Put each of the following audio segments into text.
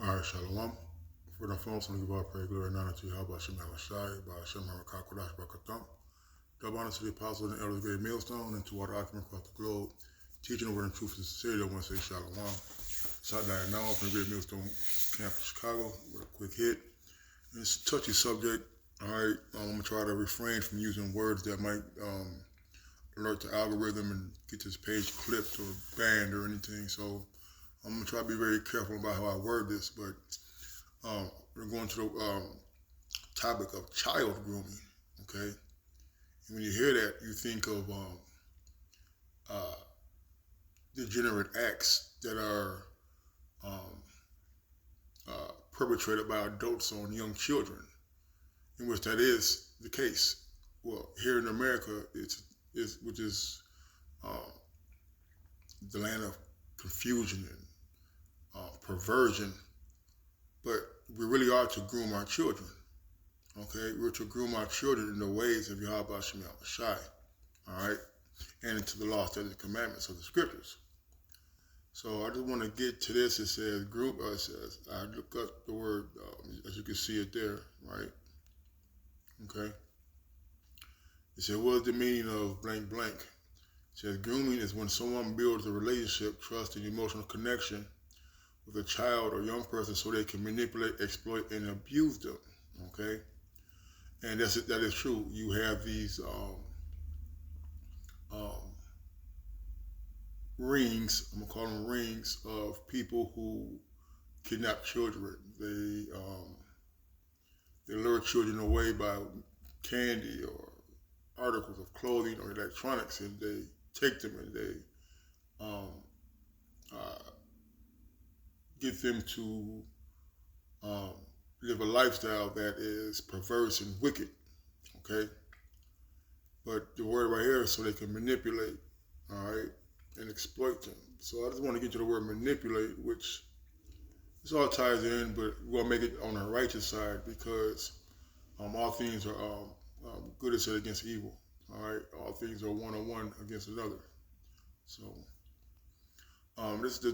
All right, Shalom. For the phone, so give all praise, glory, and honor to you. How about Shem Shai, by Shem Harakakodash Bakatham. Double honor to the apostles and elders, great millstone, and to all the occupants across the globe, teaching the word and truth and sincerity. I want to say Shalom. Shot down now from the great millstone camp in Chicago with a quick hit. And it's a touchy subject. All right, I'm going to try to refrain from using words that might alert the algorithm and get this page clipped or banned or anything. So I'm going to try to be very careful about how I word this, but we're going to the topic of child grooming, okay? And when you hear that, you think of uh, degenerate acts that are perpetrated by adults on young children, in which that is the case. Well, here in America, which is the land of confusion and perversion, but we really are to groom our children. Okay, we're to groom our children in the ways of Yahweh Shem Shai, all right, and into the law, statutes, and commandments of the scriptures. So I just want to get to this. It says group. Says I look up the word as you can see it there, right? Okay. It said, what is the meaning of blank blank? It says grooming is when someone builds a relationship, trust, and emotional connection with a child or young person so they can manipulate, exploit, and abuse them. Okay. And that is true. You have these rings, I'm gonna call them rings, of people who kidnap children. They lure children away by candy or articles of clothing or electronics, and they take them and they get them to live a lifestyle that is perverse and wicked. Okay, but the word right here is so they can manipulate, all right, and exploit them. So I just want to get to the word manipulate, which this all ties in, but we're gonna make it on the righteous side because all things are good is said against evil. All right, all things are one on one against another. So this is the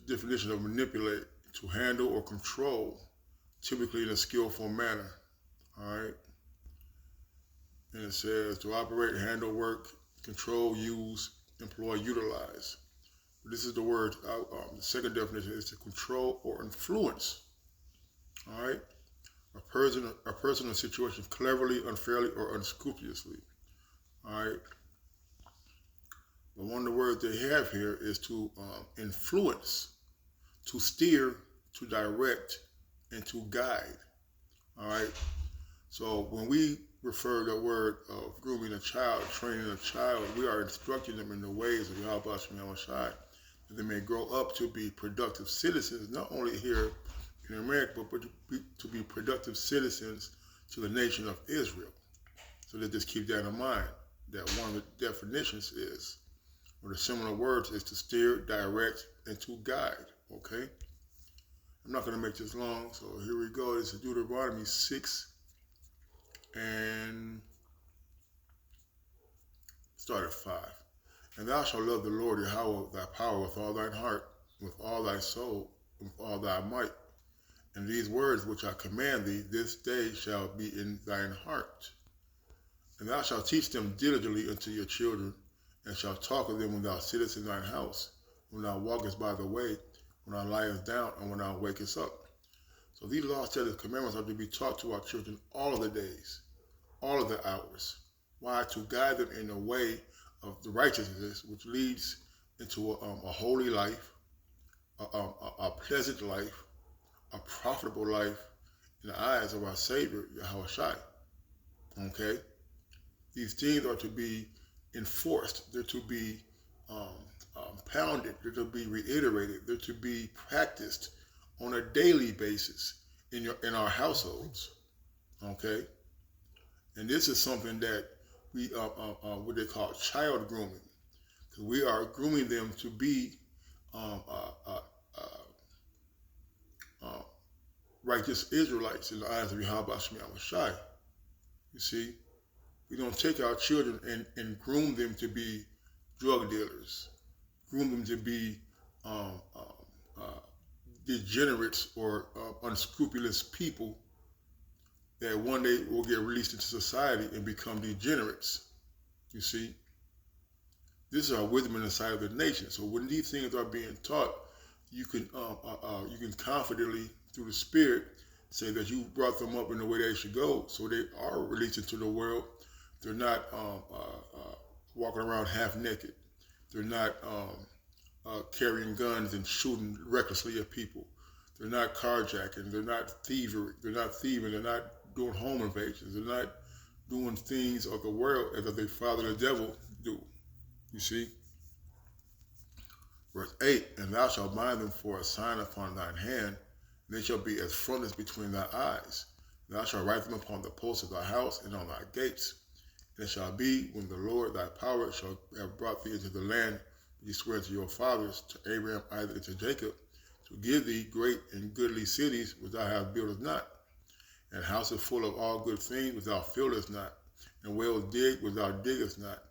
definition of manipulate: to handle or control, typically in a skillful manner. All right, and it says to operate, handle, work, control, use, employ, utilize. This is the word. The second definition is to control or influence. All right, a person or situation cleverly, unfairly, or unscrupulously. All right. But one of the words they have here is to influence, to steer, to direct, and to guide. All right. So when we refer to the word of grooming a child, training a child, we are instructing them in the ways of Yahweh Shem Shai, that they may grow up to be productive citizens, not only here in America, but to be productive citizens to the nation of Israel. So let's just keep that in mind, that one of the definitions is, or the similar words is to steer, direct, and to guide, okay? I'm not going to make this long, so here we go. This is Deuteronomy 6 and start at 5. And thou shalt love the Lord Yahweh thy power with all thine heart, with all thy soul, with all thy might. And these words which I command thee this day shall be in thine heart. And thou shalt teach them diligently unto your children, and shalt talk of them when thou sittest in thine house, when thou walkest by the way, when thou liest down, and when thou wakest up. So these laws, statutes, commandments are to be taught to our children all of the days, all of the hours. Why? To guide them in the way of the righteousness, which leads into a holy life, a pleasant life, a profitable life in the eyes of our Savior, Yahweh Shai. Okay? These things are to be enforced. They're to be pounded. They're to be reiterated. They're to be practiced on a daily basis in our households. Okay, and this is something that we what they call child grooming, because we are grooming them to be righteous Israelites in the eyes of Yahweh Shem Shai. You see. We don't take our children and groom them to be drug dealers, groom them to be degenerates or unscrupulous people that one day will get released into society and become degenerates. You see, this is our wisdom in the sight of the nation. So when these things are being taught, you can confidently through the Spirit say that you brought them up in the way they should go, so they are released into the world. They're not walking around half naked. They're not carrying guns and shooting recklessly at people. They're not carjacking. They're not thievery. They're not thieving. They're not doing home invasions. They're not doing things of the world as they father the devil do. You see? Verse 8, and thou shalt bind them for a sign upon thine hand, and they shall be as frontlets between thy eyes. And thou shalt write them upon the posts of thy house and on thy gates. And it shall be when the Lord thy power shall have brought thee into the land which he sware to your fathers, to Abraham, Isaac, and to Jacob, to give thee great and goodly cities which thou hast builded not, and houses full of all good things which thou fillest not, and wells digged which thou diggest not,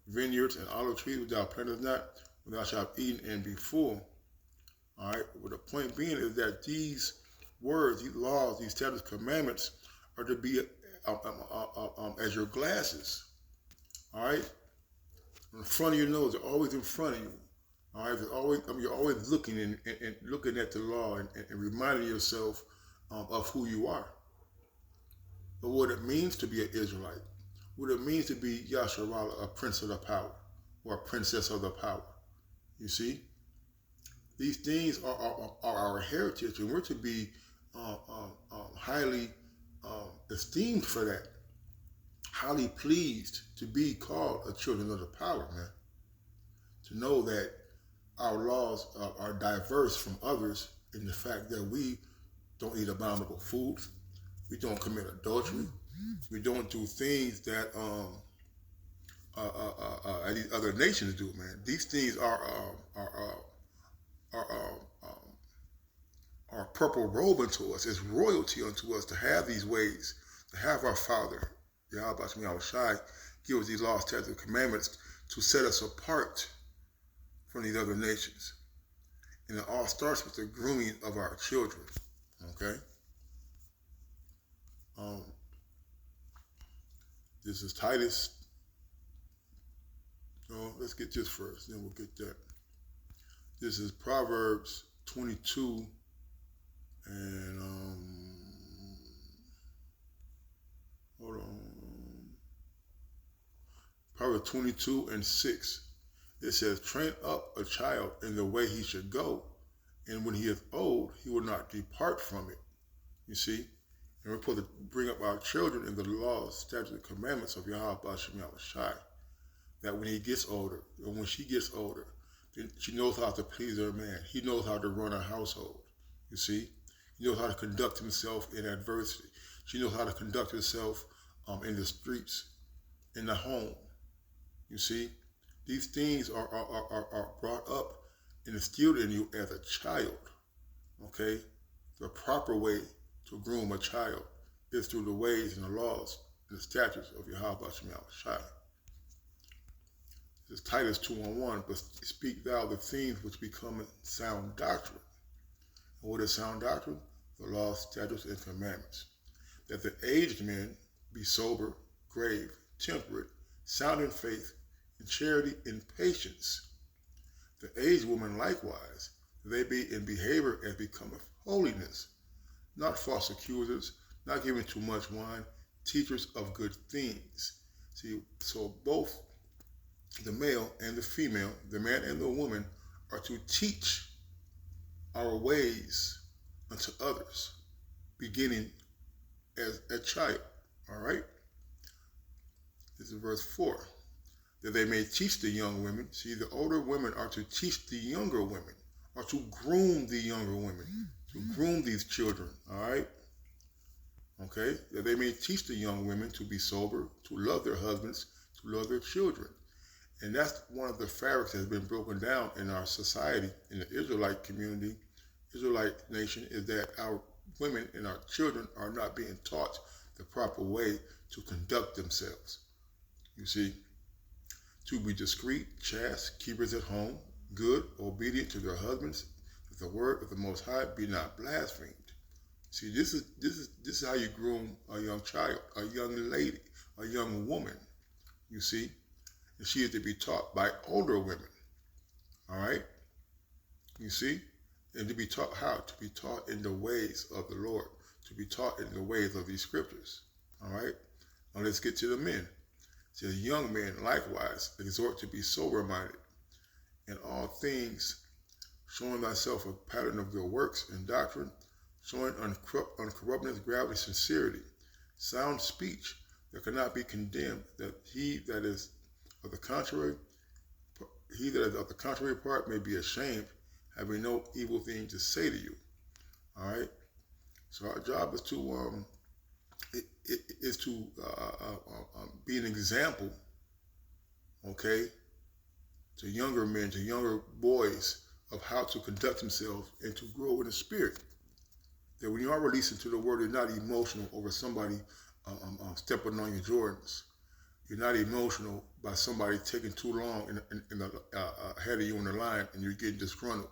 vineyards and olive trees which thou plantest not, which thou shalt eat and be full. All right. Well, the point being is that these words, these laws, these statutes, commandments are to be as your glasses. All right. In front of your nose, they're always in front of you. All right. You're always looking and looking at the law and reminding yourself of who you are, but what it means to be an Israelite, what it means to be Yasharala, a prince of the power or a princess of the power. You see, these things are our heritage, and we're to be highly esteemed for that, highly pleased to be called a children of the power, man. To know that our laws are diverse from others in the fact that we don't eat abominable foods, we don't commit adultery, we don't do things that these other nations do, man. These things are purple robe unto us. It's royalty unto us to have these ways, to have our Father, Yahweh Shai, give us these laws, statutes, and commandments to set us apart from these other nations. And it all starts with the grooming of our children. Okay? This is Titus. No, let's get this first, then we'll get that. This is Proverbs 22 and hold on. Proverbs 22 and 6. It says, train up a child in the way he should go, and when he is old, he will not depart from it. You see? And we're supposed to bring up our children in the laws, statutes, and commandments of Yahweh Shai. That when he gets older, or when she gets older, then she knows how to please her man. He knows how to run a household. You see? He knows how to conduct himself in adversity. She knows how to conduct herself in the streets, in the home. You see? These things are brought up and instilled in you as a child. Okay? The proper way to groom a child is through the ways and the laws and the statutes of Yahweh Shai. This is Titus 2:1, but speak thou the things which become sound doctrine. And what is sound doctrine? The laws, statutes, and commandments. That the aged men be sober, grave, temperate, sound in faith, in charity, in patience. The aged woman likewise, they be in behavior as becometh holiness, not false accusers, not giving too much wine, teachers of good things. See, so both the male and the female, the man and the woman, are to teach our ways unto others, beginning as a child. All right? This is verse 4. That they may teach the young women. See, the older women are to teach the younger women, or to groom the younger women, to groom these children. All right? Okay? That they may teach the young women to be sober, to love their husbands, to love their children. And that's one of the fabrics that has been broken down in our society, in the Israelite community, Israelite nation, is that our women and our children are not being taught the proper way to conduct themselves. You see, to be discreet, chaste, keepers at home, good, obedient to their husbands, that the word of the Most High be not blasphemed. See, this is how you groom a young child, a young lady, a young woman. You see, and she is to be taught by older women. All right, you see, and to be taught how? To be taught in the ways of the Lord, to be taught in the ways of these scriptures. All right, now let's get to the men. It says, young men likewise exhort to be sober-minded in all things, showing thyself a pattern of good works and doctrine, showing uncorruptness, gravity, sincerity, sound speech that cannot be condemned, that he that is of the contrary part may be ashamed, having no evil thing to say to you. All right. So our job is to be an example, okay, to younger men, to younger boys, of how to conduct themselves and to grow in the spirit. That when you are releasing to the word, you're not emotional over somebody stepping on your Jordans. You're not emotional by somebody taking too long ahead of you in the line and you're getting disgruntled,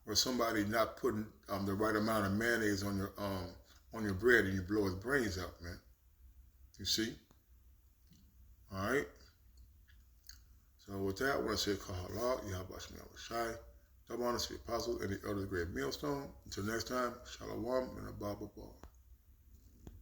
or somebody not putting the right amount of mayonnaise on your bread and you blow his brains out, man. You see? All right. So with that, I want to say Kahala, Yahabash Shai, Tabanas, the apostles, and the elders, great millstone. Until next time, Shalom and a Baba Bar.